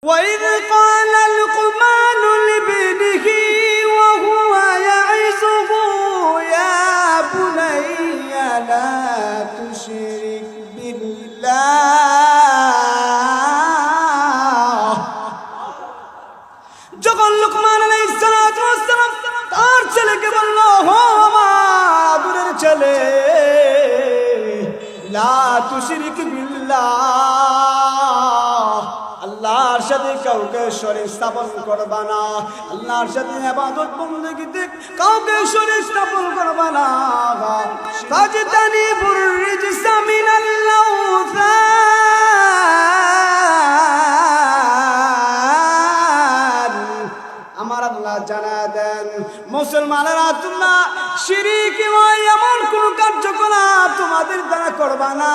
وإذ قال لقمان لابنه وهو يعظه يا بني لا تشرك بالله যখন লুকমান আলাইহিস সালাতু ওয়াস সালাম তার ছেলেকে বলল ও আমার দূরের ছেলে লা তুশরিক বিল্লাহ আল্লাহর সাথে কাউকে শরীক স্থাপন করবা না আল্লাহর সাথে ইবাদত বندگিতে কাউকে শরীক স্থাপন করবা না ফাজতানিবুর রিজসা মিনাল আওসান আমার আল্লাহ জানা দেন মুসলমানেরা তোমরা শিরক হয় এমন কোন কার্যকলাপ তোমাদের দ্বারা করবা না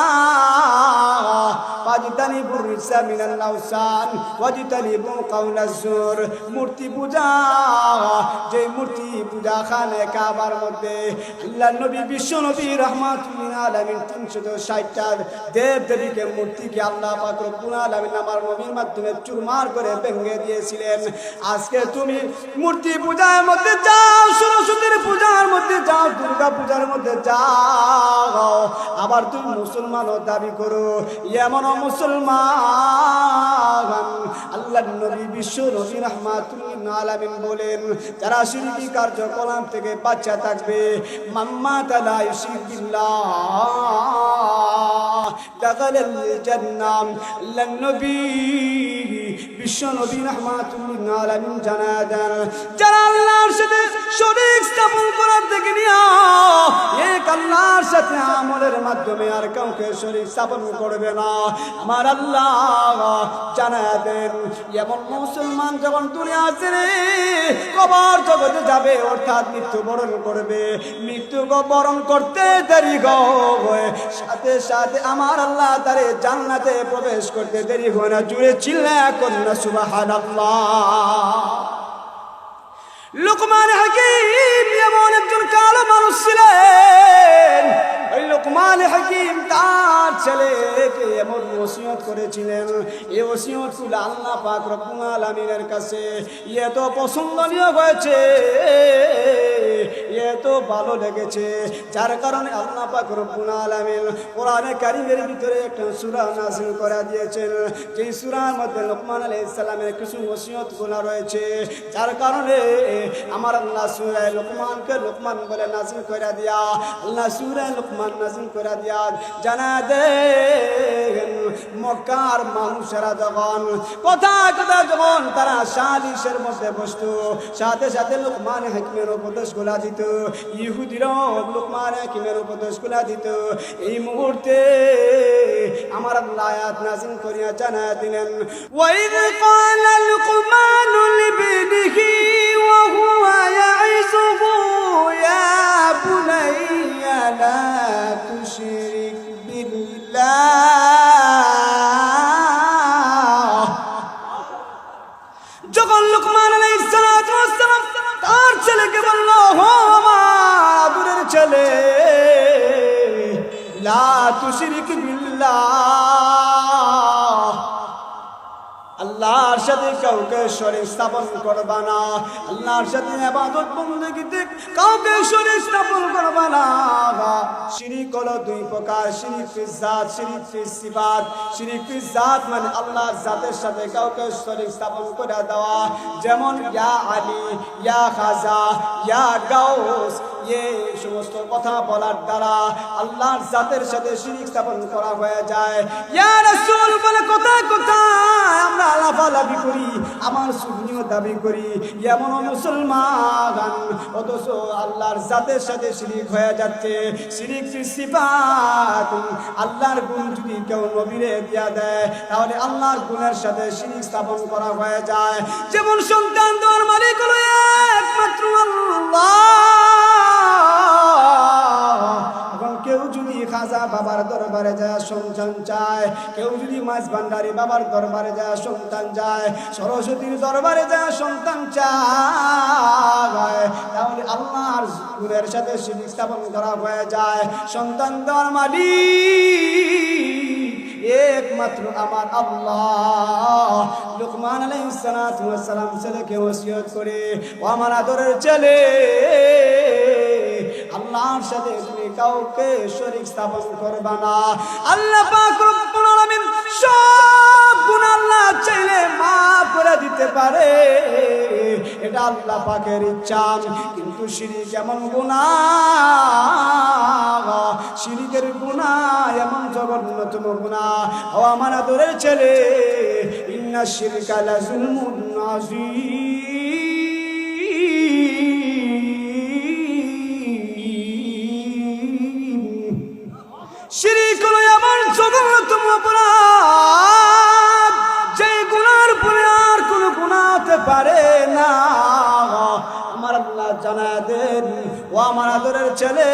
ফাজতানিবুর রিজসা মিনাল আওসান ওয়াজতানিবু কাওলাজ জুর মূর্তি পূজা যে মূর্তি পূজা খানে কাবার মধ্যে আল্লাহর নবী বিশ্ব নবী রাহমাতুল লিল আলামিন 360টা দেব দেবীকে মূর্তিকে আল্লাহ পাক রব্বুল আলামিন আমার নবীর মাধ্যমে চুরমার করে ভেঙে দিয়েছিলেন আজকে তুমি মূর্তি পূজার মধ্যে যাও সরস্বতীর পূজার মধ্যে যাও দুর্গা পূজার মধ্যে যাও আবার তুমি মুসলমানও দাবি করো এমন মুসলমান আল্লাহর নবী বিশ্ব নবী রাহমাতুল লিল আলামিন বলেন যারা শিরকি কার্যকলাপ থেকে বাঁচা থাকবে মাম্মাতা লা ইউশরিক বিল্লাহ দাখালাল জান্নাহ আল্লাহর নবী বিশ্ব নবী রাহমাতুল লিল আলামিন জানায় দেন যারা আল্লাহর সাথে শরীক স্থাপন করার থেকে নিয়ে এক আল্লাহর সাথে আমলের মাধ্যমে আর কাউকে শরীক স্থাপন করবে না আমার আল্লাহ জানায় দেন এমন মুসলমান যখন দুনিয়া ছেড়ে কবর জগতে যাবে অর্থাৎ মৃত্যুবরণ করবে মৃত্যু বরণ করতে দেরি হয় সাথে সাথে আমার আল্লাহ তারে জান্নাতে প্রবেশ করতে দেরি হয় না জুড়ে চিল্লা করুন সুবহানাল্লাহ লুকমান হাকিম এমন একজন কালো মানুষ ছিলেন ওই লুকমান হাকিম তার ছেলেকে এমন ওসিয়ত করেছিলেন এই ওসিয়তগুলো আল্লাহ পাক রব্বুল আলামিনের কাছে এত পছন্দনীয় হয়েছে এত ভালো লেগেছে যার কারণে আল্লাহ পাক রব্বুল আলামিন কোরআনে কারীমের ভিতরে একটা সূরা নাযিল করে দিয়েছেন যে সূরার মধ্যে লুকমান আলাইহিস সালামের কিছু ওসিয়তগুলো রয়েছে যার কারণে আমার আল্লাহ সূরা লুকমানকে লুকমান বলে নাযিল করে দিয়া আল্লাহ সূরা লুকমান নাযিল করে দিয়া জানা দেন মক্কার মানুষেরা যখন কথা যখন তারা সালিশের মধ্যে বসতো সাথে সাথে লুকমান হাকিমের উপদেশগুলো দিত ইহুদিরাও লুকমান হাকিমের উপদেশগুলো দিত এই মুহূর্তে আমার আল্লাহ আয়াত নাযিল করিয়া জানা দিলেন ওয়াইদ ক্বালা লুকমান লিবনিহি ওয়া হুয়া ইয়াইযুহু ইয়া বুনাইয়া লা তুশরিক বিল্লাহ যখন লুকমান আলাইহিস সালাতু ওয়াস সালাম তার ছেলেকে বলল ও আমার দূরের ছেলে লা তুশরিক বিল্লাহ আল্লাহর সাথে কাউকে শরীক স্থাপন করবা না আল্লাহর সাথে ইবাদত বندگিতে কাউকে শরীক স্থাপন করবা না শিরক হলো দুই প্রকার শিরক ফি জাত শিরক ফি সিফাত শিরক ফি জাত মানে আল্লাহর জাতের সাথে কাউকে শরীক স্থাপন করে দেওয়া যেমন ইয়া আলী ইয়া খাজা ইয়া গাউস এই সমস্ত কথা বলার দ্বারা আল্লাহর জাতের সাথে শিরক স্থাপন করা হয়ে যায় ইয়া রাসূল বলে কথা আমরা লাফালাফি করি আমার সুন্নিও দাবি করি এমন মুসলমান অথচ আল্লাহর জাতের সাথে শিরক হয়ে যাচ্ছে শিরক ফি সিফাত আল্লাহর গুণ যদি কেউ নবীরে দিয়া দেয় তাহলে আল্লাহর গুণের সাথে শিরক স্থাপন করা হয়ে যায় যেমন সন্তান দেওয়ার মালিক হলো একমাত্র আল্লাহ কেউ যদি খাজা বাবার দরবারে যায় সন্তান চায় কেউ যদি মাছ ভান্ডারি বাবার দরবারে যায় সন্তান যায় সরস্বতীর দরবারে যায় সন্তান চায় তাহলে আল্লাহর গুণের সাথে শিরক স্থাপন করা হয়ে যায় সন্তান দেওয়ার মালিক একমাত্র আমার আল্লাহ। লুকমান আলাইহিস সালাতু ওয়াস সালাম ছেলেকে ওসিয়ত করে, ও আমার আদরের ছেলে, আল্লাহর সাথে তুমি কাউকে শরীক স্থাপন করবা না। আল্লাহ পাক রব্বুল আলামিন সব গুনাহ আল্লাহ চাইলে মাফ করে দিতে পারে, এটা আল্লাহ পাকের ইচ্ছা। কিন্তু শিরক এমন গুনাহ, শিরকের গুনাহ এমন জঘন্যতম গুনাহ। ও আমার আদরের ছেলে, ইন্নাশ শিরকা লাযুলমুন আযীম। শিরক হলো এমন জঘন্যতম অপরাধ, যে গুনার পরে আর কোনো গুনাহ হতে পারে না। আমার আল্লাহ জানায় দেন, ও আমার আদরের ছেলে,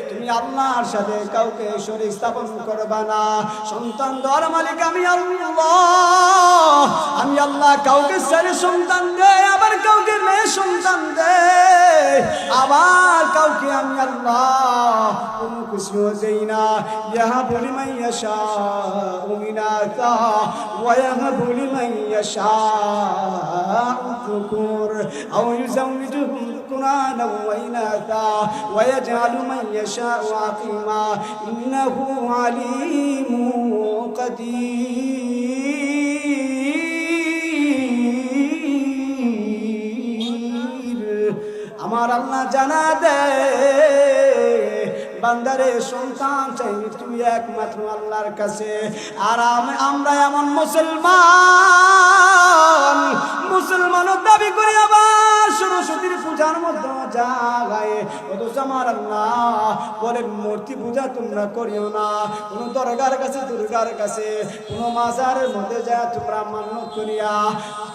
তুমি আল্লাহর সাথে কাউকে শরীক স্থাপন করবা না। সন্তান দেওয়ার মালিক আমি আল্লাহ। আমি আল্লাহ কাউকে ছেলে সন্তান দেয়, আবার কাউকে মেয়ে সন্তান দেয়, আবার কাউকে আমি আল্লাহ কোনো কিছু দেই না। ইয়াহাবু লিমান ইয়াশাউ ইনাসা ওয়া ইয়াহাবু লিমান ইয়াশাউ যুকুর আও ইউযাওwijuhum যুকরানা ওয়া ইনাসা ওয়া ইয়াজআলু মান ইয়াশাউ আকিমা ইন্নাহু আলিমুন কাদির। আমার আল্লাহ জানা দেয়, বান্দারে সন্তান চাইবি তুই একমাত্র আল্লাহর কাছে। আর আমরা এমন মুসলমানও দাবি করি, আবার সরস্বতীর পূজার মধ্যে যায়। অথচ আমার আল্লাহ বলেন মূর্তি পূজা তোমরা করিও না, কোনো দরগার কাছে, দুর্গার কাছে, কোনো মাজারের মধ্যে যায় তোমরা মান্যত করিয়া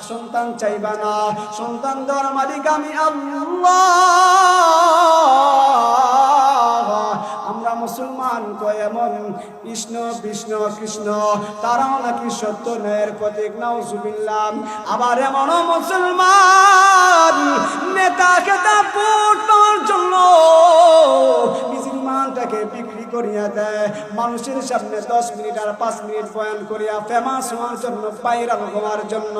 সন্তান চাইবা না। সন্তান দেওয়ার মালিক আমি আল্লাহ। আমরা মুসলমান কয় এমন কৃষ্ণ কৃষ্ণ কৃষ্ণ, তারাও নাকি সত্য ন্যায়ের প্রতীক, নাউজুবিল্লাহ। আবার এমনও মুসলমান নেতা খেতা ভোট পাওয়ার জন্য নিজের মানটাকে বিক্রি করিয়া দেয়, মানুষের সামনে 10 মিনিট আর 5 মিনিট বয়ান করিয়া ফেমাস হওয়ার জন্য, ভাইরাল হওয়ার জন্য।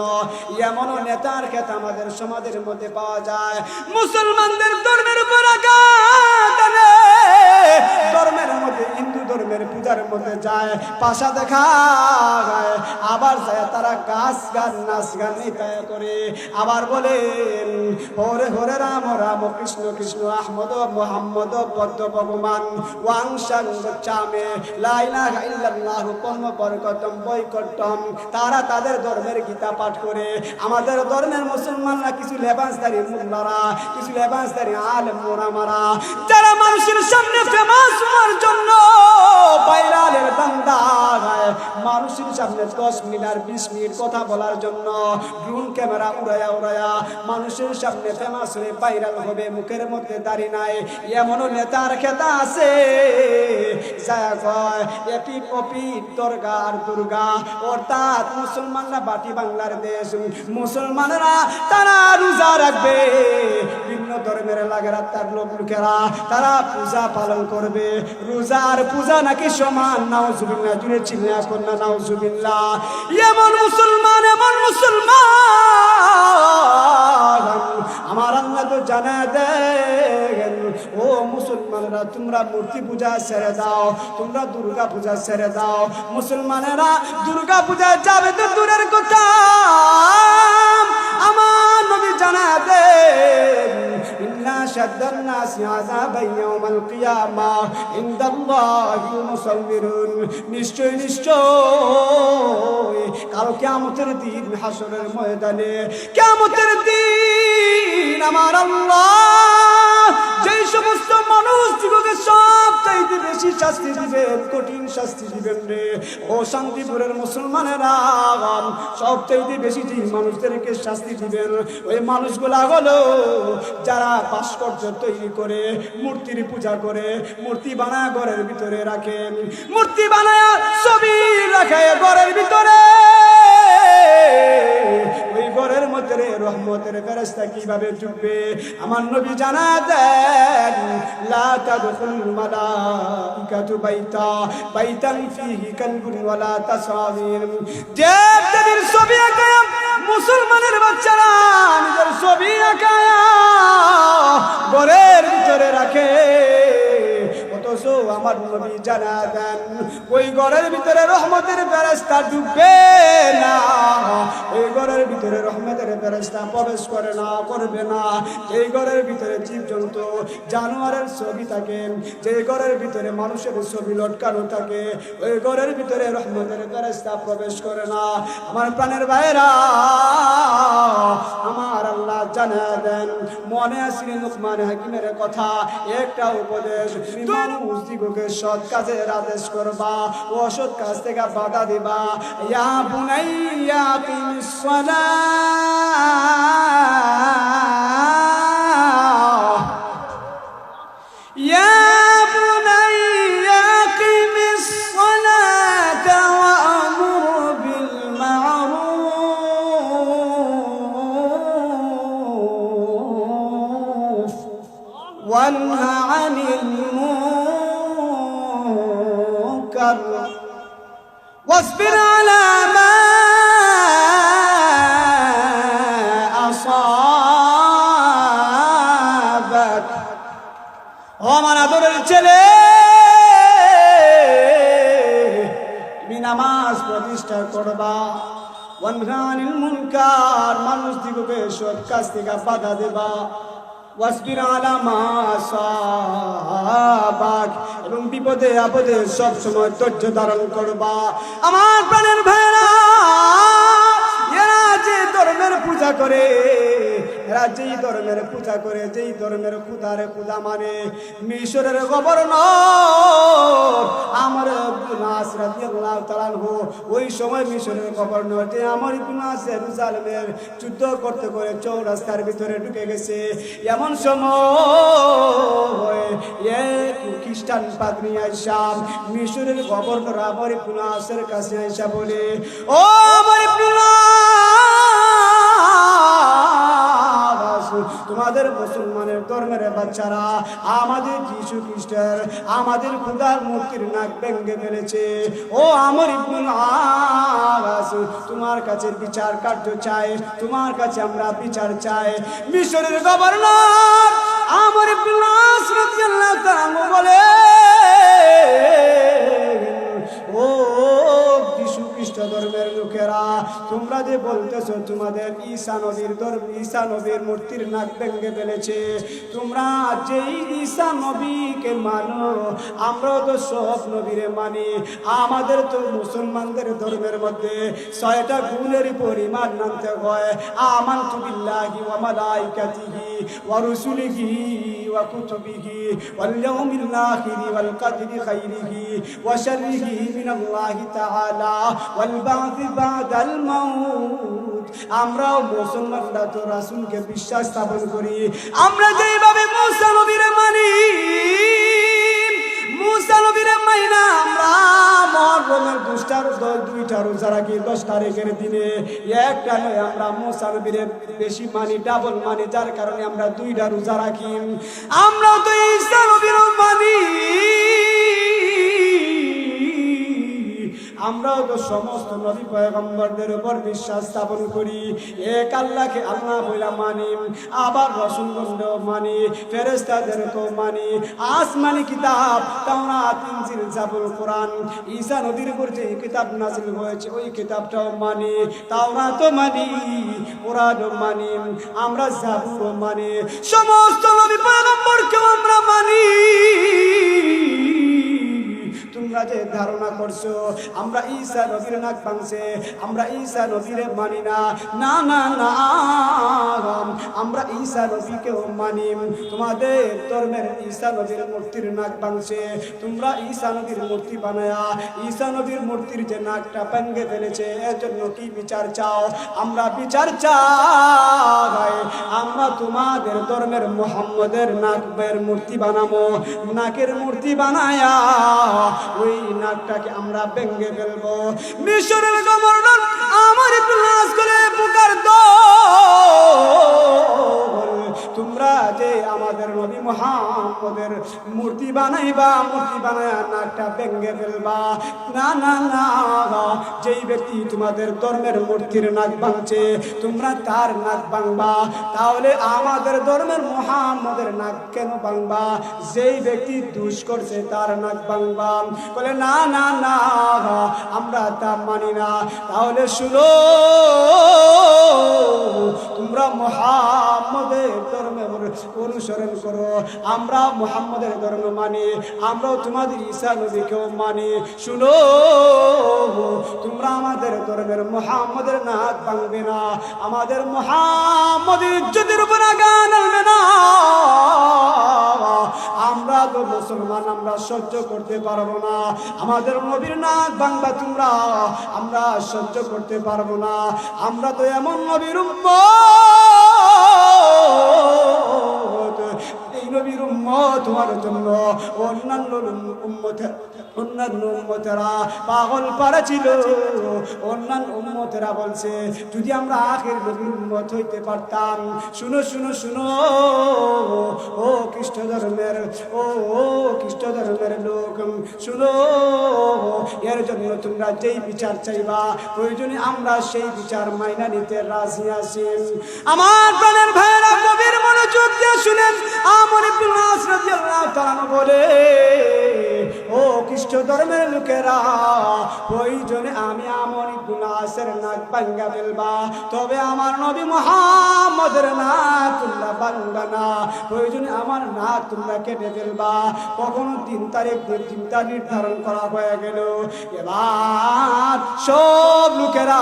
এমনও নেতার খেতা আমাদের সমাজের মধ্যে পাওয়া যায়। মুসলমানদের ধর্মের উপর আঘাত আনে, ধর্মের মধ্যে, হিন্দু ধর্মের পূজার মধ্যে যায়, পাশা দেখা যায়, আবার যায় তারা গাছ গান নাচ গান নিতায় করে, আবার বলে হরে হরে রাম রাম কৃষ্ণ কৃষ্ণ আহমদ মোহাম্মদ পদ্ম ভগবান ওয়াংশাং গচ্ছামে লা ইলাহা ইল্লাল্লাহু কর্ম বরকতম বৈকট্যম। তারা তাদের ধর্মের গীতা পাঠ করে। আমাদের ধর্মের মুসলমানরা কিছু লেবাসদারি মুল্লারা, কিছু লেবাসদারি আলেম মোরামারা, যারা মানুষের সামনে ফেমাস হওয়ার জন্য ভাইরালের বান্দা, মানুষের সামনে 10 মিনিট আর 20 মিনিট কথা বলার জন্য ড্রোন ক্যামেরা উড়ায়া উড়ায়া মানুষের সামনে ফেমাস হয়ে ভাইরাল হবে, মুখের মধ্যে দাড়ি নাই। এমনও নেতার খেতা আছে যায়া কয় এপি পপি দরগা আর দুর্গা, অর্থাৎ মুসলমানরা বাটি বাংলার দেশ, মুসলমানরা তারা রোজা রাখবে, ভিন্ন ধর্মের লাগেরা তার লোকেরা তারা পূজা পালন করবে। রোজা আর পূজা নাকি সমান, নাউজুবিল্লাহ, জুড়ে চিল্লা এখন না নাউজুবিল্লাহ। এমন মুসলমান, এমন মুসলমান আমার আল্লাহ তো জানা দেন, ও মুসলমানেরা তোমরা মূর্তি পূজা ছেড়ে দাও, তোমরা দুর্গা পূজা ছেড়ে দাও। মুসলমানেরা দুর্গা পূজা যাবে তো দূরের কথা, আমার নবী জানা দেন ইন্না শাদ্দান নাসি আযাবান ইয়াউমাল কিয়ামা ইনদাল্লাহিল মুসাউবিরুন। নিশ্চয় নিশ্চয় কাল কিয়ামতের দিন, হাসরের ময়দানে, কিয়ামতের দিন আমার আল্লাহ যেই সমস্ত মানুষগুলোকে সবচাইতে বেশি শাস্তি দিবেন, কঠিন শাস্তি দিবেন রে ও শান্তিপুরের মুসলমানেরা, সবচাইতে বেশি যে মানুষদেরকে শাস্তি দিবেন ওই মানুষগুলা হলো যারা ভাস্কর্য তৈরি করে, মূর্তির পূজা করে, মূর্তি বানায় ঘরের ভিতরে রাখেন, মূর্তি বানায় ছবি রাখে ঘরের ভিতরে, ওই ঘরের মধ্যে রহমতের ফেরেশতা কিভাবে ঢুকবে আমার নবী জানা দেন লা তাদখুলুল মালাইকাতু বাইতান ফীহি কালবুন ওয়ালা তাসাবির দেবদেবীর ছবি আঁকায়া মুসলমানের বাচ্চারা নিজের ছবি আঁকায়া ঘরের ভিতরে রাখে অথচ আমার নবী জানা দেন ওই ঘরের ভিতরে রহমতের ফেরেশতা ঢুকবে না এই ঘরের ভিতরে রহমতের ফেরেশতা প্রবেশ করে না করবে না এই ঘরের ভিতরে জীবজন্তু জানোয়ারের ছবি থাকে যে ঘরের ভিতরে মানুষের ছবি লটকানো থাকে ওই ঘরের ভিতরে রহমতের ফেরেশতা প্রবেশ করে না আমার প্রাণের ভাইরা আমার আল্লাহ জানা দেন মনে আসলে লুকমান হাকিমের কথা একটা উপদেশ মানুষ দিগকে সৎ কাজের আদেশ করবা অসৎ কাজ থেকে বাধা দিবা ইয়া বুনাইয়া কিমিস সালাহ ইয়া বুনাইয়া কিমিস সালাতা ওয়া আমুর বিল মা'রুফ ওয়ানহা আনিল واصبر على ما أصابك ومن أدر তুমি নামাজ প্রতিষ্ঠা করবা ওয়ানহা আনিল মুনকার মানুষ দিগকে সৎ কাজ থেকে বাধা দেবা ওয়াসবির আলা মা আসাবাক এবং বিপদে আপদে সব সময় ধৈর্য ধারণ করবা আমার প্রাণের ভাইরা এরা যে ধর্মের পূজা করে এরা যেই ধর্মের পূজা করে যেই ধর্মের খুদারে খুদা মানে মিশরের গভর্নর আমার ইবনে নাস রাদিয়াল্লাহু তাআলা আনহু ওই সময় মিশরের গভর্নর যে আমার ইবনে নাস জেরুজালেমের যুদ্ধ করতে করে চৌরাস্তার ভিতরে ঢুকে গেছে এমন সময় এক খ্রিস্টান পাদ্রী আয়েশা মিশরের গভর্নর আমার ইবনে নাসের কাছে আয়েশা বলে ও আমার ইবনে নাস তোমাদের মুসলমানের ধর্মের বাচ্চারা আমাদের যীশু খ্রিস্টের আমাদের খোদার মূর্তির নাক ভেঙে ফেলেছে ও আমার ইবনে নাস তোমার কাছে বিচার কার্য চাই তোমার কাছে আমরা বিচার চাই মিশরের গভর্নর আমার ইবনে নাস রাদিয়াল্লাহু তাআলা বলে ও যীশু খ্রিস্ট ধর্মের লোকেরা তোমরা যে বলতেছো তোমাদের ঈসা নবীর মূর্তির নাক ভেঙে ফেলেছে তোমরা যেই ঈসা নবীকে মানো আমরাও তো সব নবীরে মানি আমাদের তো মুসলমানদের ধর্মের মধ্যে 6টা গুণের পরিমাণ নামতে হয় আমানতু বিল্লাহি ওয়া মালাইকাতিহি ওয়া রুসুলিহি ওয়া কুতুবিহি ওয়াল ইয়াউমিল আখির ওয়াল কদরি খাইরিহি ওয়া শাররিহি মিনাল্লাহি তাআলা ওয়াল বা'থি বা'দাল মাউত আমরাও মুসলমানরা তো রাসূলকে বিশ্বাস স্থাপন করি আমরা যেইভাবে মুসা নবীরে মানি মুসা নবীরে মাইনা আমরা মুহররমের 2টা রোজা রাখি 10 তারিখের দিনে একটা নয় আমরা মুসা নবীরে বেশি মানি ডাবল মানি যার কারণে আমরা 2টা রোজা রাখি আমরা তো ঈসা নবীরও মানি আমরাও তো সমস্ত নবী পয়গম্বরদের উপর বিশ্বাস স্থাপন করি এক আল্লাহকে আল্লাহ বলে মানি আবার রাসূলগণকেও মানি ফেরেশতাদেরকেও মানি আসমানি কিতাব তাওরাত ইনজিল জাবুর কোরআন ঈসা নবীর উপর যে কিতাব নাযিল হয়েছে ওই কিতাবটাও মানি তাওরাতও মানি কোরআনও মানি আমরা জাবুরও মানি সমস্ত নবী পয়গম্বরকেও আমরা মানি তোমরা যে ধারণা করছো আমরা ঈসা নবীর নাক ভাঙছে আমরা ঈসা নবীরে মানি না না না না আমরা ঈসা নবীকেও মানি তোমাদের ধর্মের ঈসা নবীর মূর্তির নাক ভাঙছে তোমরা ঈসা নবীর মূর্তি বানায়া ঈসা নবীর মূর্তির যে নাকটা ভেঙে ফেলেছে এর জন্য কি বিচার চাও আমরা বিচার চাই আমরা তোমাদের ধর্মের মুহাম্মদের নাকের মূর্তি বানাবো নাকের মূর্তি বানায়া ওই নাকটাকে আমরা ভেঙে ফেলবো মিশরের গভর্নর আমার ইবনে নাস করে পুকার দো মুহাম্মদের মূর্তি বানাইবা, মূর্তি বানায়া নাকটা ভেঙে ফেলবা। না না না, যেই ব্যক্তি তোমাদের ধর্মের মূর্তির নাক ভাঙছে তোমরা তার নাক ভাঙবা, তাহলে আমাদের ধর্মের মুহাম্মদের নাক কেন ভাঙবা? যেই ব্যক্তি দুষ করছে তার নাক ভাঙবা। বলে না না না, আমরা তা মানি না। তাহলে শুনো, তোমরা মুহাম্মদের ধর্মের অনুসরণ করো, আমরা মুহাম্মদের ধর্ম মানি, আমরাও তোমাদের ঈসা নবীকেও মানি। শুনো, তোমরা আমাদের ধর্মের মুহাম্মদের নাক ভাঙবে না, আমাদের মুহাম্মদের ইজ্জতের উপর আঘাত আনবে না। আমরা তো মুসলমান, আমরা সহ্য করতে পারবো না। আমাদের নবীর নাক ভাঙবা তোমরা, আমরা সহ্য করতে পারবো না। আমরা তো এমন নবীর উম্মত, এই নবীর উম্মত হওয়ার জন্য অন্যান্য উম্মতেরা পাগল পারা ছিল। অন্যান্য উম্মতেরা বলছে যদি আমরা আখের নবীর উম্মত হইতে পারতাম। শুনো শুনো শুনো, ও খ্রিস্ট ধর্মের খ্রিস্ট ধর্মের লোক, শুনো, এর জন্য তোমরা যেই বিচার চাইবা প্রয়োজনে আমরা সেই বিচার মাইনা নিতে রাজি আছি। আমার প্রাণের ভাইয়েরা গভীর মনোযোগ দিয়ে শুনেন। আমর ইবনে আস রাদিয়াল্লাহু তাআলা বলে, ও খ্রিস্ট ধর্মের লোকেরা, প্রয়োজনে আমি আমর ইবনে আসের নাক ভাঙা ফেলবা, তবে আমার নবী মুহাম্মদের নাক তোমরা ভাঙবা না। প্রয়োজনে আমার নাক তোমরা কেটে ফেলবা। কখনো 3 তারিখ নির্ধারণ করা হয়ে গেল। এবার সব লোকেরা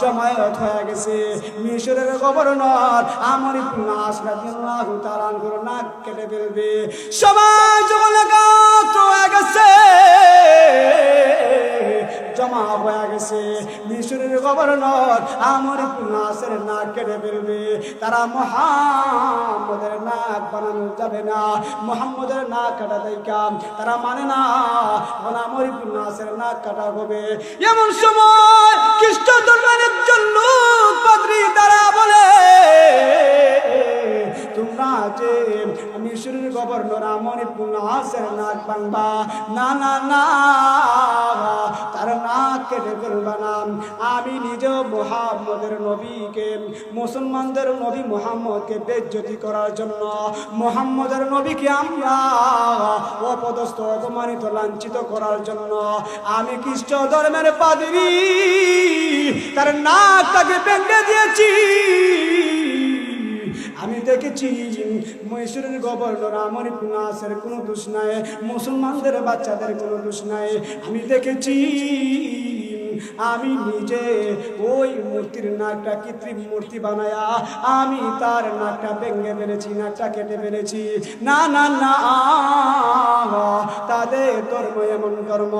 জমায়েত হয়ে গেছে। মিশরের গভর্নর আমর ইবনে আস রাদিয়াল্লাহু তাআলা নাক কেটে ফেলবে। সবাই যখন একত্র হয়ে গেছে, জমা হয়ে গেছে, মিশরের গভর্নর আমর ইবনে আসের নাক কেটে ফেলবে। তারা মুহাম্মদের নাক বানানো যাবে না, মুহাম্মদের নাক কাটা দেখা তারা মানে না, আমর ইবনে আসের নাক কাটা হবে। এমন সময় খ্রিস্ট ধর্মের একজন লোক পাদ্রী তারা বলে, তোমরা যে মিশরের গভর্নর আমর ইবনে আসের নাক ভাঙবা, না না না, তার নাক কেটে ফেলবা না। আমি নিজে মুহাম্মদের নবীকে, মুসলমানদের নবী মুহাম্মদকে বেইজ্জতি করার জন্য, মুহাম্মদের নবীকে আমরা অপদস্থ অপমানিত লাঞ্ছিত করার জন্য আমি খ্রিস্ট ধর্মের পাদ্রী তার নাকটাকে ভেঙে দিয়েছি। আমি দেখেছি মিশরের গভর্নর আমর ইবনে আসের কোনো দোষ নাই, মুসলমানদের বাচ্চাদের কোনো দোষ নাই। আমি দেখেছি, আমি নিজে ওই মূর্তির নাকটা কৃত্রিম মূর্তি বানায়া আমি তার নাকটা ভেঙে ফেলেছি, নাকটা কেটে ফেলেছি। না না না, তাদের ধর্ম এমন ধর্ম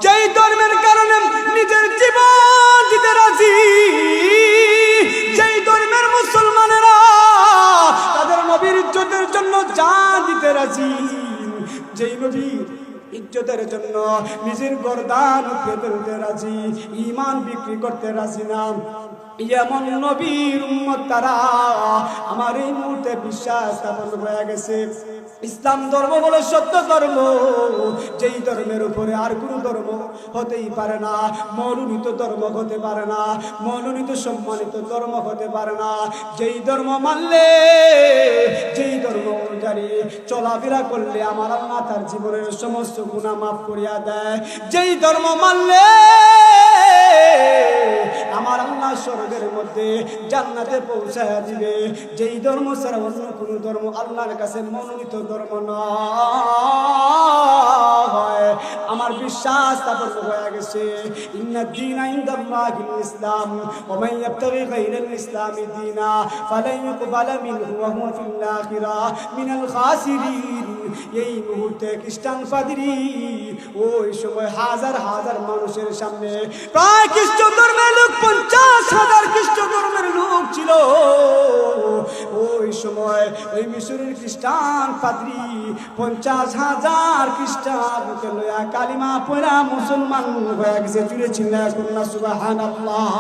যেই ধর্মের কারণে নিজের জীবন দিতে রাজি, যেই ধর্মের মুসলমানেরা তাদের নবীর ইজ্জতের জন্য জান দিতে রাজি, যেই নবীর ইজ্জতের জন্য নিজের গর্দান উপরে ফেলতে রাজি, ঈমান বিক্রি করতে রাজি না। এমন নবীর উম্মত তারা আমার এই মুহূর্তে বিশ্বাস স্থাপন হয়ে গেছে। ইসলাম ধর্ম হলো সত্য ধর্ম, যেই ধর্মের উপরে আর কোনো ধর্ম হতেই পারে না, মনোনীত ধর্ম হতে পারে না, মনোনীত সম্মানিত ধর্ম হতে পারে না। যেই ধর্ম মানলে, যেই ধর্ম অনুযায়ী চলাফেরা করলে আমার আল্লাহ তার জীবনের সমস্ত গুনাহ মাফ করিয়া দেয়। যেই ধর্ম মানলে আমার আল্লাহ স্বর্গের মধ্যে জান্নাতে পৌঁছায়া দিবে। যেই ধর্ম ছাড়া অন্য কোনো ধর্ম আল্লাহর কাছে মনোনীত ধর্ম নয়। আমার বিশ্বাস স্থাপন হয়ে গেছে। ইন্নাদ দীনা ইনদাল্লাহিল ইসলাম ওয়া মান ইয়াবতাগি গায়রাল ইসলামি দীনা ফালান ইউকবালা মিনহু ওয়া হুয়া ফিল আখিরাহ মিনাল খাসিরিন। এই মুহূর্তে খ্রিস্টান পাদ্রী ওই সময় হাজার হাজার মানুষের সামনে, প্রায় খ্রিস্ট ধর্মের লোক 50,000 খ্রিস্ট ধর্মের লোক ছিল। ওই সময় ওই মিশরের খ্রিস্টান পাদ্রী 50,000 খ্রিস্টানকে লয়া কালিমা পড়া মুসলমান হয়ে গেছে। জুড়ে চিল্লা করুন সুবহানাল্লাহ।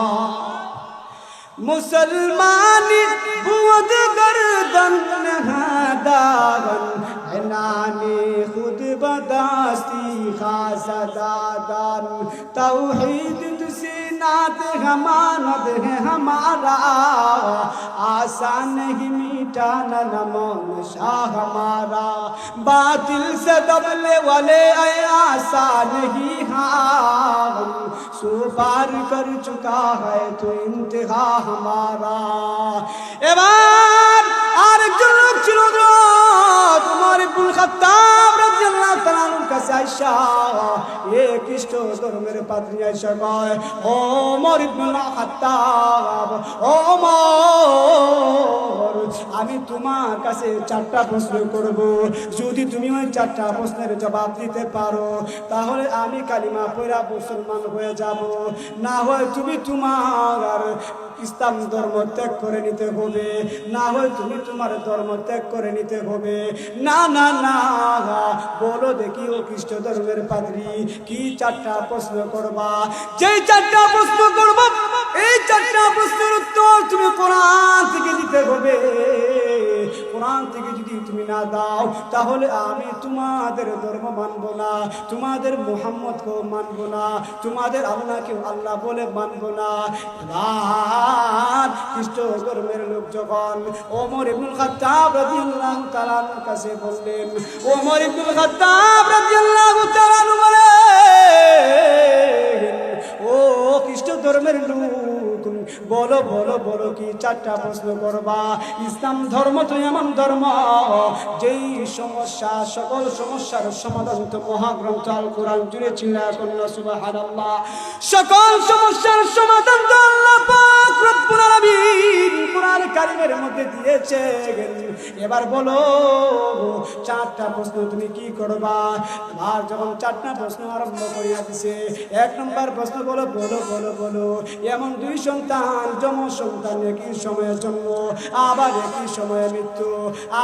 মুসলমানি বুদ গর্দন নহাদাগন नाने खुद बदास्ती खासा दादान तौहीद तुझसे नात हमानत है हमारा आसान नहीं मिटाना नमोन शाह हमारा बातिल से दबले वाले आसान नहीं हाँ सो पार कर चुका है तो इंतहा हमारा এবার আরেকজন লোক ছিল তোমার ইবনুল খাত্তাব রাদিয়াল্লাহু তাআলা আনহুর কাছে আয়েশা এ খ্রিস্ট ধর্মের পাদ্রী আয়েশা কয় ও ওমর ইবনুল খাত্তাব ওমর আমি তোমার কাছে চারটা প্রশ্ন করব যদি তুমি ওই চারটা প্রশ্নের জবাব দিতে পারো তাহলে আমি কালিমা পড়া মুসলমান হয়ে যাব না হয় তুমি তোমার ইসলাম ধর্ম ত্যাগ করে নিতে হবে না হয় তুমি তোমার ধর্ম ত্যাগ করে নিতে হবে না না না বলো দেখি ও খ্রিস্ট ধর্মের পাদ্রী কি চারটা প্রশ্ন করবা যেই চারটা প্রশ্ন করবা এই চারটা প্রশ্নের উত্তর তুমি কোরআন থেকে দিতে হবে কোরআন থেকে যদি তুমি না দাও তাহলে আমি তোমাদের ধর্ম মানব না তোমাদের মুহাম্মদকেও মানব না তোমাদের আল্লাহকেও আল্লাহ বলে মানব না খ্রিস্ট ধর্মের লোক যখন ওমর ইবনুল খাত্তাব রাদিয়াল্লাহু তাআলা আনহুর কাছে বললেন ওমর ইবনুল খাত্তাব রাদিয়াল্লাহু তাআলা আনহু বলেন ও খ্রিস্ট ধর্মের লোক বলো বলো বলো কি চারটা প্রশ্ন করবা ইসলাম ধর্ম তো এমন ধর্ম যেই সমস্যা সকল সমস্যার সমাধান তো মহাগ্রন্থ আল কোরআন জুড়ে চিল্লায়া কন্যা সুবহানাল্লাহ সকল সমস্যার সমাধান তো আল্লাহ পাক রব্বুল আলামিন কোরআন কারীমের মধ্যে দিয়েছে এবার বলো চারটা প্রশ্ন তুমি কি করবা আর যখন চারটা প্রশ্ন আরম্ভ করিয়া দিছে এক নম্বর প্রশ্ন বলো বলো বলো বলো এমন দুই সন্তান জন্ম সন্তান একই সময়ে জন্ম আবার একই সময়ে মৃত্যু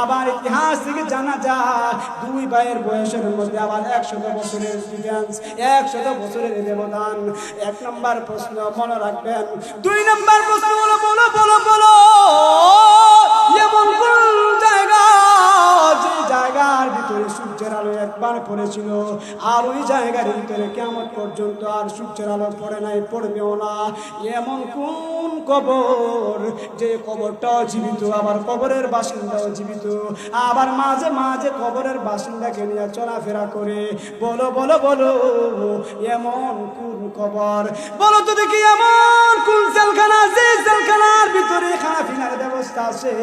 আবার ইতিহাস থেকে জানা যায় দুই ভাইয়ের বয়সের মধ্যে আবার 100 বছরের ডিফারেন্স 100 বছরের ব্যবধান এক নম্বর প্রশ্ন মনে রাখবেন দুই নম্বর প্রশ্ন বলো বলো বলো বলো এমন কোন জায়গা যে জায়গার ভিতরে সূর্যের আলো একবার পড়েছিল আর ওই জায়গার ভিতরে কিয়ামত পর্যন্ত আর সূর্যের আলো পড়ে নাই পড়বেও না এমন কোন কবর যে কবরটা জীবিত আবার কবরের বাসিন্দাও জীবিত আবার মাঝে মাঝে কবরের বাসিন্দাকে নিয়ে চলাফেরা করে বলো বলো বলো এমন কোন কবর বলো তো দেখি এমন কোন জেলখানা যে জেলখানার ভিতরে খানা পিনার ব্যবস্থা আছে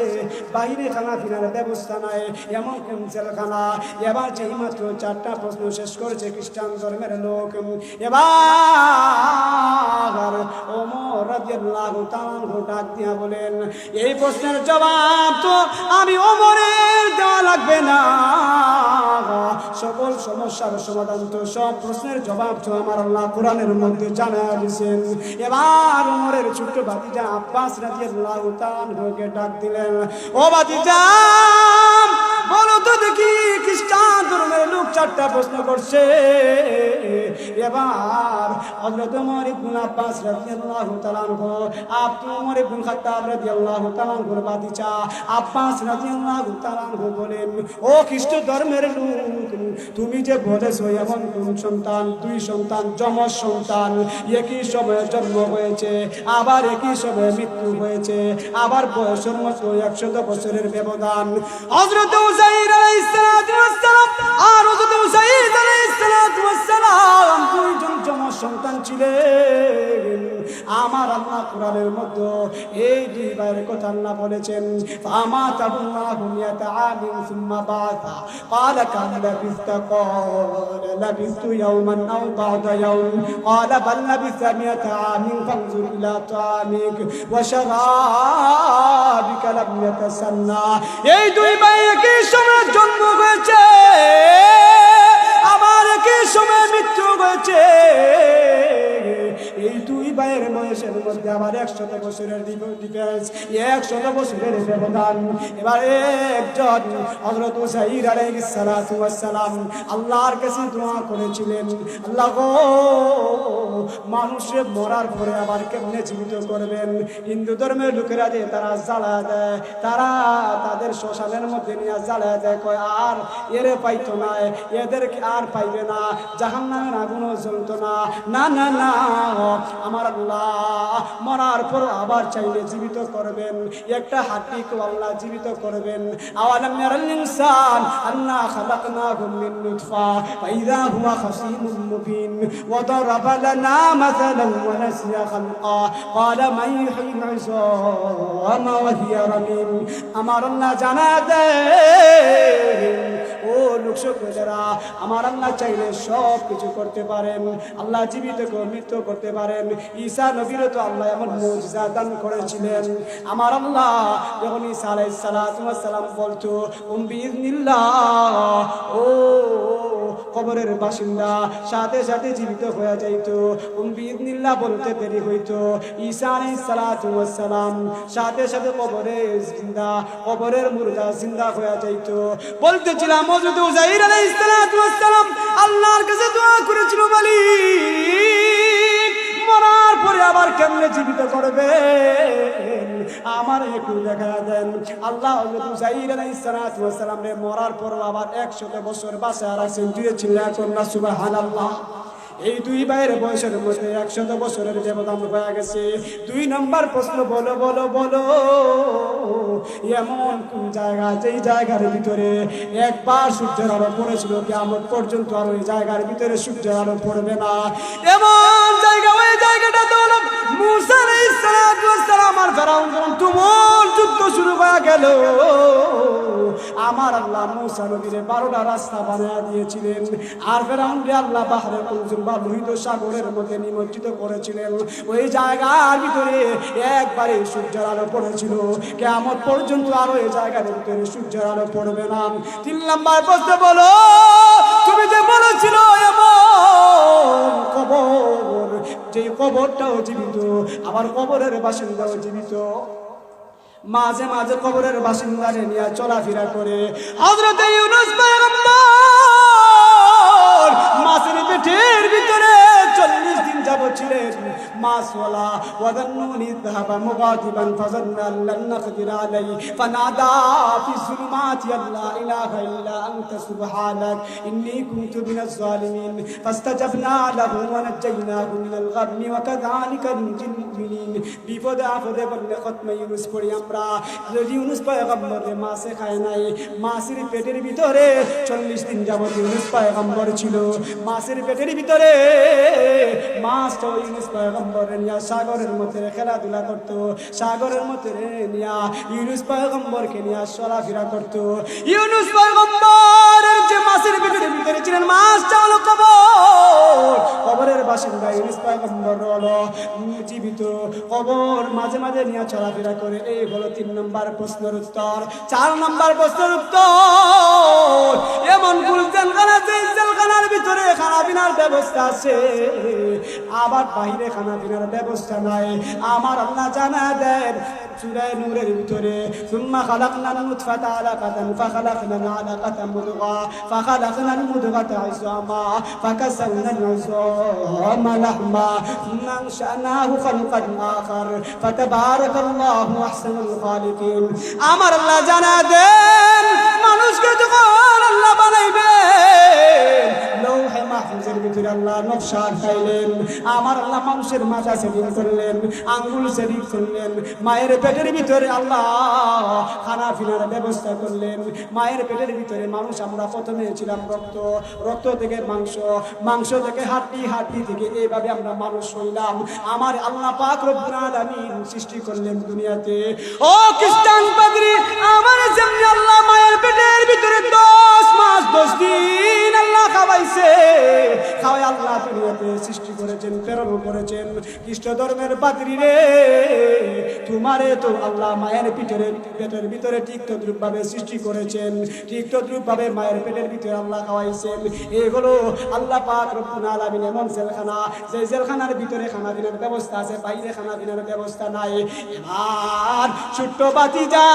বাইরে খানা পিনার ব্যবস্থা নাই এমন কোন জেলখানা এবার যেই মাত্র চারটা প্রশ্ন শেষ করেছে খ্রিস্টান ধর্মের লোক এবার ওমর রাদিয়াল্লাহু তাআলা ডাক দিয়া বলেন এই প্রশ্নের জবাব তো আমি ওমরের দেওয়া লাগবে না সকল সমস্যার সমাধান তো সব প্রশ্নের জবাব তো আমার আল্লাহ কোরআনের মধ্যে জানায়া দিয়েছেন এবার ওমরের ছোট ভাতিজা আব্বাস রাদিয়াল্লাহু তাআলাকে ডাক দিলেন ও ভাতিজা বলো তো দেখি খ্রিস্টান ধর্মের লোক চারটা প্রশ্ন করছে এবার হযরত ওমর ইবনে আব্বাস রাদিয়াল্লাহু তাআলা আনহু আপনি ওমর ইবনে খাত্তাব রাদিয়াল্লাহু তাআলা আনহুর বাতিজা আব্বাস রাদিয়াল্লাহু তাআলা আনহু বলেন ও খ্রিস্ট ধর্মের লোক তুমি যে বলেছো এমন কোন সন্তান দুই সন্তান যমজ সন্তান একই সময়ে জন্ম হয়েছে আবার একই সময়ে মৃত্যু হয়েছে আবার বয়সের মতো 100 বছরের ব্যবধান হযরত উযাইর আলাইহিস সালাতু ওয়াস সালাম আর হযরত উযাইর আলাইহিস সালাতু ওয়াস সালাম দুইজন যমজ সন্তান ছিলেন আমার আল্লাহ কোরআনের মধ্যে এই দুই ভাইয়ের কথা আল্লাহ বলেছেন ফামা তাবুল্লাহু মিয়াতা আমিন সুম্মা বাসা قال كم لبثت قال لبثت يوما أو بعض يوم قال بل لبثت 100 عام فانظر إلى طعامك وشرابك لم يتسنى এই দুই ভাই একই সময়ে জন্ম হয়েছে আবার একই সময়ে মৃত্যু হয়েছে এই দুই ভাইয়ের বয়সের মধ্যে আবার 100 বছরের ডিফারেন্স 100 বছরের ব্যবধান এবার একজন হযরত উযাইর আলাইহিস সালাতু ওয়াস সালাম আল্লাহর কাছে দোয়া করেছিলেন আল্লাহ গো মানুষের মরার পরে আবার কেমনে জীবিত করবেন? হিন্দু ধর্মের লোকেরা যে তারা জ্বালা দেয়, তারা তাদের শ্মশানের মধ্যে নিয়ে জ্বালা দেয়, কয় আর এরে পাইতো না, এদেরকে আর পাইবে না, জাহান্নামের আগুনও জ্বলতো না। না না না, আমার আল্লাহ মরার পর আবার চাইলে জীবিত করবেন। একটা হাড্ডিকে আল্লাহ জীবিত করবেন। আওয়ালাম ইয়ারাল ইনসান আন্না খালাকনাহু মিন নুতফা ফাইযা হুয়া খাসীমুম মুবিন ওয়া দারাবা লানা মাসালান ওয়া নাসিয়া খালকা ক্বালা মান ইহয়িল ইযামা ওয়া হিয়া রামীম। আমার আল্লাহ জানা দেন, ও লোকসভেরা, আমার আল্লাহ চাইলে সব কিছু করতে পারেন। আল্লাহ জীবিত মৃত্যু করতে পারেন। ঈসা নবীরও তো আল্লাহ এমন মুজিজা দান করেছিলেন। আমার আল্লাহ যখন ঈসা আলাইহিস সালাম বলতো বিইজনিল্লাহ, ও কবরের বাসিন্দা সাথে সাথে জীবিত হয়ে যাইত। বিইজনিল্লাহ বলতে দেরি হইতো। ঈসা আলাইহিস সালাম সাথে সাথে কবরের মুর্দা জিন্দা হয়ে যাইত। বলতেছিলাম হযরত উযাইর আলাইহিস সালাম আল্লাহর কাছে দোয়া করেছিল, মালিক মরার পরে আবার কেমনে জীবিত করবে, আমার একটু দেখা দেন। আল্লাহ হযরত উযাইর আলাইহিস সালাম রে মরার পর আবার 100 বছর বাঁচায় রাখছেন। দিয়েছিলেন কন্যা, সুবহানাল্লাহ। এই দুই ভাইয়ের বয়সের মধ্যে 100 বছরের ব্যবধান হয়ে গেছে। 2 নম্বর প্রশ্ন, বলো বলো বলো, এমন কোন জায়গা যেই জায়গার ভিতরে একবার সূর্যের আলো পড়েছিল কিয়ামত পর্যন্ত আর ওই জায়গার ভিতরে সূর্যের আলো পড়বে না? এমন জায়গা, ওই জায়গাটা তো হলো মূসা আলাইহিস সালাম আর ফেরাউন যখন তুমুল যুদ্ধ শুরু হয়ে গেল, আমার আল্লাহ মূসা নবীরে 12টা রাস্তা বানিয়ে দিয়েছিলেন। আর ফেরাউনকে আল্লাহ বাহরে কুলজুম বা লোহিত সাগরের মধ্যে নিমজ্জিত করেছিলেন। ওই জায়গার ভিতরে একবারে সূর্যের আলো পড়েছিল, কিয়ামত পর্যন্ত আর ওই জায়গার ভিতরে সূর্যের আলো পড়বে না। 3 নম্বর প্রশ্ন, বলো তুমি যে বলেছিল এমন কবর, যে কবরটাও জীবিত, আবার কবরের বাসিন্দাও জীবিত, মাঝে মাঝে কবরের বাসিন্দারে নিয়ে চলাফেরা করে হযরত ইউনূস পয়গম্বর মাছের পেটের ভিতরে 40 দিন যাবত ছিলেন। মাছওয়ালা ওয়াদান্নুনি যাহাবা মুগাদিবান ফাযান্না আল্লান নাকদির আলাইহি ফানাদা ফি যুলুমাতি আল্লা ইলাহা ইল্লা আনতা সুবহানাক ইন্নী কুনতু মিনাজ জালিমিন ফাস্তাজাবনা লাহু ওয়া নাজাইনাহু মিনাল গাম্মি ওয়া কাযালিকা নুনজিল মুমিনিন। বিপদে আপদে বললে খতমে ইউনূস পড়ি আমরা। ইউনূস পয়গম্বর মাছে খায় নাই, মাছের পেটের ভিতরে 40 দিন যাবত ইউনূস পয়গম্বর ছিল। মাছের পেটের ভিতরে মাছ তো ইউনূস পয়গম্বরের নিয়া সাগরের মধ্যে খেলাধুলা করত, সাগরের মধ্যে নিয়া ইউনূস পয়গম্বরকে নিয়ে চলাফেরা করত। ইউনূস পয়গম্বরের যে মাছের পেটের ভিতরে ছিলেন, মাছটা হলো কবর, কবরের বাসিন্দা ইউনূস পয়গম্বর হলো জীবিত, কবর মাঝে মাঝে নিয়ে চলাফেরা করে। এই হলো 3 নম্বর প্রশ্নের উত্তর। 4 নম্বর প্রশ্নের উত্তর, এমন গুলজানখানা, যে জেলখানার ভিতরে খানা পিনার ব্যবস্থা আছে, আবার বাইরে খানা পিনার ব্যবস্থা নাই। আমার আল্লাহ জানা দেন সূরা নূরের ভিতরে, সুম্মা খালাকনান নুতফাতা আলাকাতান ফাখালাকনাল আলাকাতা মুদগা ফাখালাকনাল মুদগাতা ইযামা ফাকাসাউনাল ইযামা লাহমা সুম্মা আনশানাহু খালকান আখার ফাতাবারাকাল্লাহু আহসানুল খালিকিন। আমার আল্লাহ জানা দেন মানুষকে যখন আল্লাহ বানাইবেন, লৌহে মাহফুজের ভিতরে আল্লাহ নকশা আঁকাইলেন। আমার আল্লাহ মানুষের মাথা সেটিং করলেন, আঙ্গুল সেটিং করলেন, মায়ের পেটের ভিতরে আল্লাহ খানা পিনার ব্যবস্থা করলেন। মায়ের পেটের ভিতরে মানুষ আমরা প্রথমে ছিলাম রক্ত, রক্ত থেকে মাংস, মাংস থেকে হাড্ডি, হাড্ডি থেকে এইভাবে আমরা মানুষ হইলাম। আমার আল্লাহ পাক রব্বুল আলামিন সৃষ্টি করলেন দুনিয়াতে। ও খ্রিস্টান পাদ্রী, আমার যেমনি আল্লাহ মায়ের পেটের ভিতরে 10 মাস 10 দিন আল্লাহ খাওয়াইছে, খাওয়াই আল্লাহ দুনিয়াতে সৃষ্টি করেছেন, প্রেরণ করেছেন। খ্রিস্ট ধর্মের পাদ্রী রে, তোমারে তো আল্লাহ মায়ের পেটের ভিতরে ঠিক তদ্রূপ ভাবে সৃষ্টি করেছেন, ঠিক তদ্রূপ ভাবে মায়ের পেটের ভিতরে আল্লাহ খাওয়াইছেন। এগুলো আল্লাহ পাক রব্বুল আলামিন এমন জেলখানা, যে জেলখানার ভিতরে খানা পিনার ব্যবস্থা আছে, বাইরে খানা পিনার ব্যবস্থা নাই। এবার ছোট্ট বাতিজা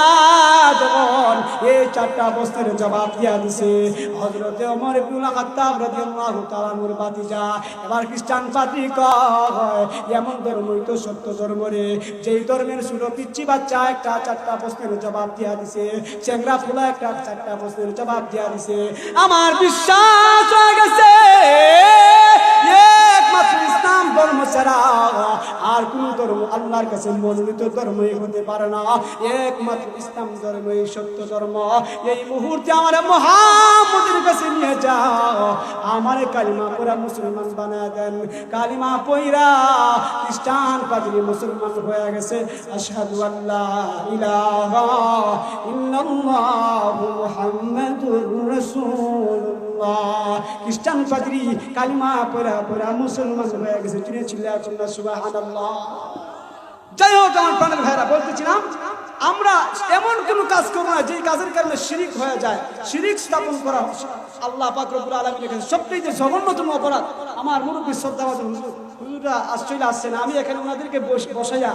যখন এই 4টা প্রশ্নের জবাব দিয়া দিছে, হযরতে ওমর ইবনুল খাত্তাব খাত্তাব রাদিয়াল্লাহু তাআলা আনহুর ভাতিজা। এবার খ্রিস্টান পাদ্রী কয় এমন ধর্মই তো সত্য ধর্ম রে, যেই ধর্মের ছোট পিচ্চি বাচ্চা একটা 4টা প্রশ্নের জবাব দিয়া দিছে, চেংরা ফুলা একটা 4টা প্রশ্নের জবাব দিয়া দিছে। আমার বিশ্বাস হয়ে গেছে একমাত্র ইসলাম ধর্ম ছাড়া আর কোন ধর্ম আল্লাহর কাছে মনোনীত ধর্মই হতে পারে না। একমাত্র ইসলাম ধর্মই সত্য ধর্ম। এই মুহূর্তে আমার মুহাম্মদের কাছে নিয়ে যাও, আমার কালিমা পড়া মুসলমান বানায় দেন। কালিমা পড়া খ্রিস্টান পাদ্রী মুসলমান হয়ে গেছে। আশহাদু আল্লা ইলাহা ইল্লাল্লাহু মুহাম্মাদুর রাসূলুল্লাহ। খ্রিস্টান পাদ্রী কালিমা পড়া মুসলমান হয়ে গেছে। চিনে চিল্লাচ্ছেন না সুবহানাল্লাহ। যাই হোক আমার প্রাণের ভাইরা, বলতেছিলাম আমরা এমন কোন কাজ করবো না যে কাজের কারণে শিরিক হয়ে যায়। শিরিক স্থাপন করা আল্লাহ পাক রব্বুল আলামিনের কাছে সবচেয়ে জঘন্যতম অপরাধ। আমার মুরব্বী শ্রদ্ধাভাজন হুজুররা চলে আসছেন, আমি এখানে ওনাদেরকে বসাইয়া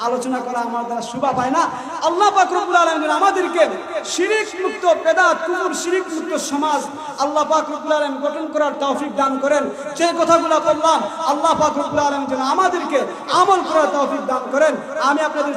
আলোচনা করা আমার দ্বারা শোভা পায় না। আল্লাহ পাক রব্বুল আলামিন আমাদেরকে শিরিক মুক্ত, বেদাত কুফর শিরিক মুক্ত সমাজ আল্লাহ পাক রব্বুল আলামিন গঠন করার তৌফিক দান করেন। যে কথাগুলো বললাম আল্লাহ পাক রব্বুল আলামিন যেন আমাদেরকে আমল করার তৌফিক দান করেন। আমি আপনাদের